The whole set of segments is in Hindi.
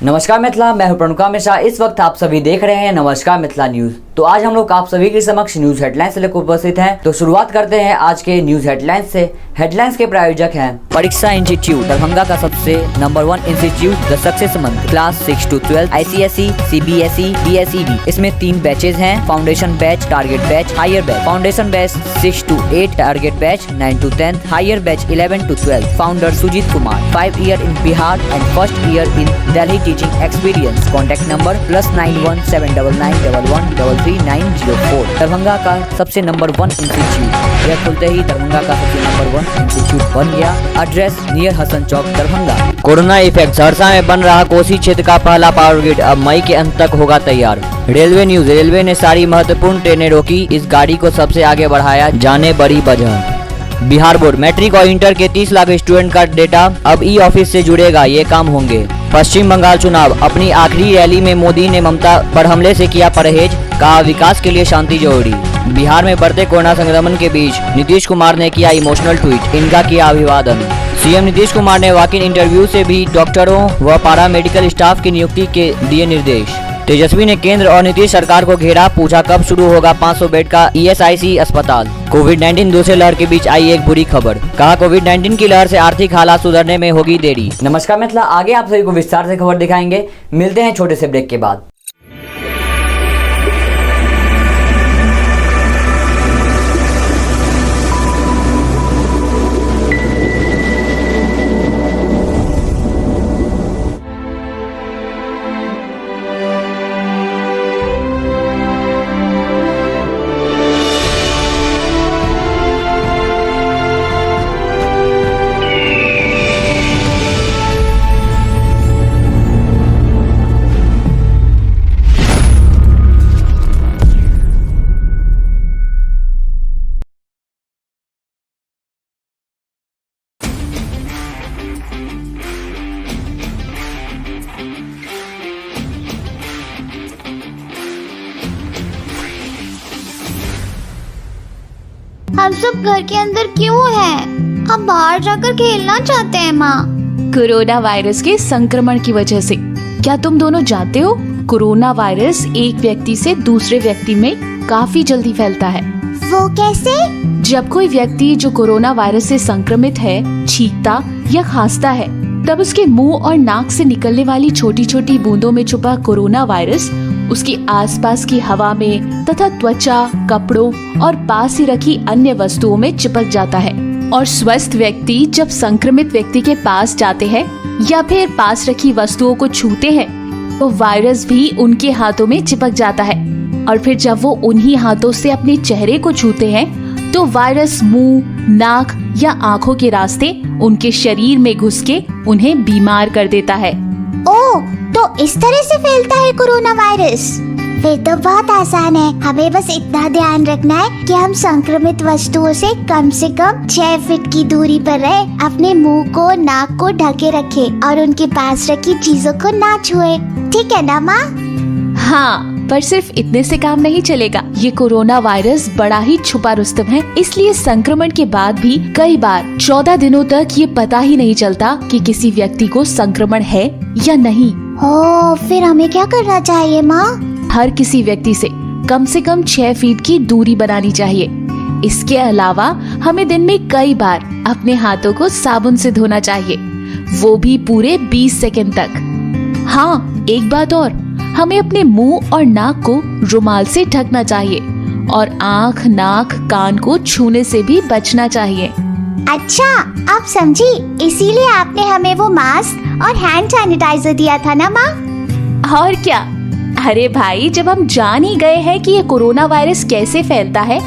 नमस्कार मिथिला, मैं हूं प्रणुका मिश्रा। इस वक्त आप सभी देख रहे हैं नमस्कार मिथिला न्यूज। तो आज हम लोग आप सभी के समक्ष न्यूज हेडलाइंस से लेकर उपस्थित हैं। तो शुरुआत करते हैं आज के न्यूज हेडलाइंस से। हेडलाइंस के प्रायोजक हैं परीक्षा इंस्टीट्यूट, दरभंगा का सबसे number 1 institute, the success month, class 6 to 12, ICSE, CBSE, BSEB। इसमें 3 बैचेज हैं, foundation batch, target batch, higher batch. Foundation batch 6 to 8, target batch 9 to 10, higher batch 11 to 12। Founder Sujeet Kumar, 5 year in Bihar and 1st year in Delhi teaching experience। Contact number +91 799 11 33904। Darbhanga का सबसे नंबर 1 इंस्टीट्यूट, यह खुलते ही दरभंगा का सबसे नंबर 1 इंस्टीट्यूट बन गया। एड्रेस नियर हसन चौक, दरभंगा। कोरोना इफेक्ट, सहरसा में बन रहा कोसी क्षेत्र का पहला पावर ग्रिड अब मई के अंत तक होगा तैयार। रेलवे न्यूज, रेलवे ने सारी महत्वपूर्ण ट्रेनें रोकी, इस गाड़ी को सबसे आगे बढ़ाया, जाने बड़ी वजह। बिहार बोर्ड, मैट्रिक और इंटर के 30 लाख स्टूडेंट का डेटा अब ई ऑफिस से जुड़ेगा, ये काम होंगे। पश्चिम बंगाल चुनाव, अपनी आखिरी रैली में मोदी ने ममता पर हमले से किया परहेज, कहा विकास के लिए शांति जरूरी। बिहार में बढ़ते कोरोना संक्रमण के बीच नीतीश कुमार ने किया इमोशनल ट्वीट, इनका किया अभिवादन। सीएम नीतीश कुमार ने वॉक इन इंटरव्यू से भी डॉक्टरों व पारा मेडिकल स्टाफ की नियुक्ति के दिए निर्देश। तेजस्वी ने केंद्र और नीतीश सरकार को घेरा, पूछा कब शुरू होगा 500 बेड का ESIC अस्पताल। कोविड-19 दूसरे लहर के बीच आई एक बुरी खबर, कहा कोविड-19 की लहर से आर्थिक हालात सुधरने में होगी देरी। नमस्कार मिथिला, आगे आप सभी को विस्तार से खबर दिखाएंगे। मिलते हैं छोटे से ब्रेक के बाद। हम सब घर के अंदर क्यों हैं? हम बाहर जाकर खेलना चाहते हैं माँ। कोरोना वायरस के संक्रमण की वजह से। क्या तुम दोनों जानते हो, कोरोना वायरस एक व्यक्ति से दूसरे व्यक्ति में काफी जल्दी फैलता है। वो कैसे? जब कोई व्यक्ति जो कोरोना वायरस से संक्रमित है छींकता या खांसता है, तब उसके मुंह और नाक से निकलने वाली छोटी छोटी बूंदों में छुपा कोरोना वायरस उसके आसपास की हवा में तथा त्वचा, कपड़ों और पास ही रखी अन्य वस्तुओं में चिपक जाता है। और स्वस्थ व्यक्ति जब संक्रमित व्यक्ति के पास जाते हैं या फिर पास रखी वस्तुओं को छूते हैं, तो वायरस भी उनके हाथों में चिपक जाता है। और फिर जब वो उन्हीं हाथों से अपने चेहरे को छूते हैं, तो वायरस मुंह, नाक या आँखों के रास्ते उनके शरीर में घुस के उन्हें बीमार कर देता है। ओह, तो इस तरह से फैलता है कोरोना वायरस। फिर तो बहुत आसान है, हमें बस इतना ध्यान रखना है कि हम संक्रमित वस्तुओं से कम 6 फीट की दूरी पर रहे, अपने मुंह को, नाक को ढके रखे और उनके पास रखी चीजों को ना छुए। ठीक है ना माँ? हाँ, पर सिर्फ इतने से काम नहीं चलेगा। ये कोरोना वायरस बड़ा ही छुपा रुस्तम है, इसलिए संक्रमण के बाद भी कई बार 14 दिनों तक ये पता ही नहीं चलता कि किसी व्यक्ति को संक्रमण है या नहीं। ओह, फिर हमें क्या करना चाहिए माँ? हर किसी व्यक्ति से कम 6 फीट की दूरी बनानी चाहिए। इसके अलावा हमें दिन में कई बार अपने हाथों को साबुन से धोना चाहिए, वो भी पूरे 20 सेकंड तक। हाँ, एक बात और, हमें अपने मुंह और नाक को रुमाल से ढकना चाहिए और आँख, नाक, कान को छूने से भी बचना चाहिए। अच्छा, आप समझी, इसीलिए आपने हमें वो मास्क और हैंड सैनिटाइजर दिया था ना माँ? और क्या, अरे भाई, जब हम जान ही गए हैं कि ये कोरोना वायरस कैसे फैलता है,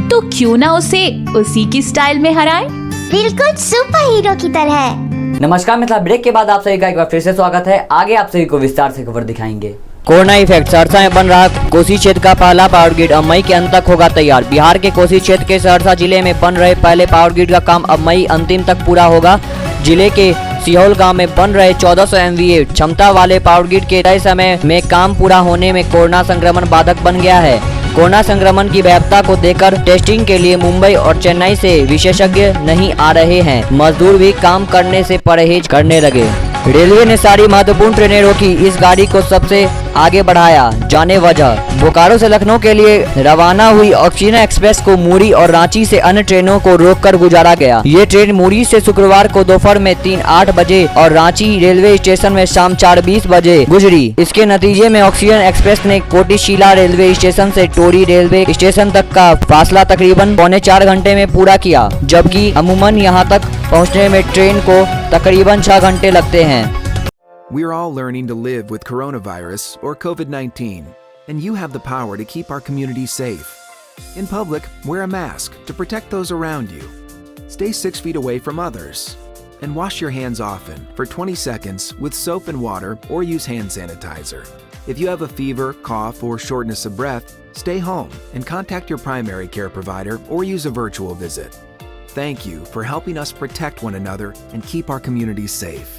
तो क्यों ना उसे उसी की स्टाइल में हराएं? बिल्कुल सुपर हीरो की तरह। नमस्कार मिथिला, ब्रेक के बाद आप सभी का एक बार फिर से स्वागत है। आगे आप सभी को विस्तार से खबर दिखाएंगे। कोरोना इफेक्ट, सहरसा में बन रहा कोसी क्षेत्र का पहला पावर ग्रिड अब मई के अंत तक होगा तैयार। बिहार के कोसी क्षेत्र के सहरसा जिले में बन रहे पहले पावर ग्रिड का काम अब मई अंतिम तक पूरा होगा। जिले के सिहोल गांव में बन रहे 1400 MVA क्षमता वाले पावर ग्रिड के तय समय में काम पूरा होने में कोरोना संक्रमण बाधक बन गया है। कोरोना संक्रमण की व्यापकता को देखकर टेस्टिंग के लिए मुंबई और चेन्नई से विशेषज्ञ नहीं आ रहे हैं। मजदूर भी काम करने से परहेज करने लगे। रेलवे ने सारी महत्वपूर्ण ट्रेनें रोकी, इस गाड़ी को सबसे आगे बढ़ाया, जाने वजह। बोकारो से लखनऊ के लिए रवाना हुई ऑक्सीजन एक्सप्रेस को मुरी और रांची से अन्य ट्रेनों को रोककर गुजारा गया। ये ट्रेन मुरी से शुक्रवार को दोपहर में 3:08 बजे और रांची रेलवे स्टेशन में शाम 4:20 बजे गुजरी। इसके नतीजे में ऑक्सीजन एक्सप्रेस ने कोटिशीला रेलवे स्टेशन से टोरी रेलवे स्टेशन तक का फासला तकरीबन 3.25 घंटे में पूरा किया, जबकि अमूमन यहाँ तक पहुँचने में ट्रेन को तकरीबन 6 घंटे लगते हैं। We're all learning to live with coronavirus or COVID-19, and you have the power to keep our community safe. In public, wear a mask to protect those around you. Stay 6 feet away from others. And wash your hands often for 20 seconds with soap and water or use hand sanitizer. If you have a fever, cough, or shortness of breath, stay home and contact your primary care provider or use a virtual visit. Thank you for helping us protect one another and keep our communities safe.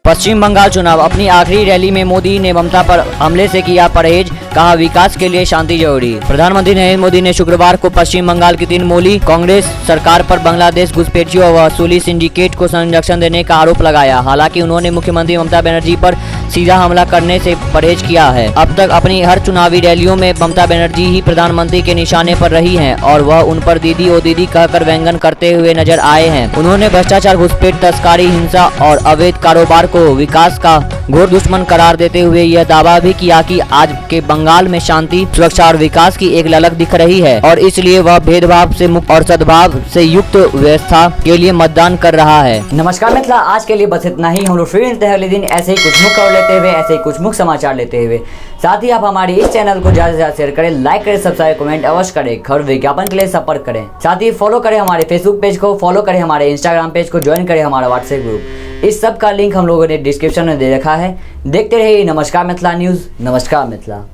पश्चिम बंगाल चुनाव, अपनी आखिरी रैली में मोदी ने ममता पर हमले से किया परहेज, कहा विकास के लिए शांति जरूरी। प्रधानमंत्री नरेंद्र मोदी ने शुक्रवार को पश्चिम बंगाल की तृणमूली कांग्रेस सरकार पर बांग्लादेश घुसपैठियों व वसूली सिंडिकेट को संरक्षण देने का आरोप लगाया। हालांकि उन्होंने मुख्यमंत्री ममता बनर्जी पर सीधा हमला करने से परहेज किया है। अब तक अपनी हर चुनावी रैलियों में ममता बनर्जी ही प्रधानमंत्री के निशाने पर रही हैं और वह उन पर दीदी ओ दीदी कहकर व्यंग्य करते हुए नजर आए हैं। उन्होंने भ्रष्टाचार, घुसपैठ, तस्करी, हिंसा और अवैध कारोबार को विकास का घोर दुश्मन करार देते हुए यह दावा भी किया कि आज के बंगाल में शांति, सुरक्षा और विकास की एक ललक दिख रही है और इसलिए वह भेदभाव से मुक्त और सद्भाव से युक्त व्यवस्था के लिए मतदान कर रहा है। नमस्कार मित्रा, आज के लिए बस इतना ही। हम लोग फिर मिलते हैं अगले दिन ऐसे ही कुछ मुख्य खबर लेते हुए, ऐसे ही कुछ मुख्य समाचार लेते हुए। साथ ही आप हमारे इस चैनल को ज्यादा से ज्यादा शेयर करें, लाइक करें, सब्सक्राइब, कमेंट अवश्य करें। खबर विज्ञापन के लिए संपर्क करें। साथ ही फॉलो करें हमारे फेसबुक पेज को, फॉलो करें हमारे इंस्टाग्राम पेज को, ज्वाइन करें हमारा व्हाट्सएप ग्रुप। इस सब का लिंक हम लोगों ने डिस्क्रिप्शन में दे रखा है। देखते रहिए नमस्कार मिथिला न्यूज। नमस्कार मिथिला।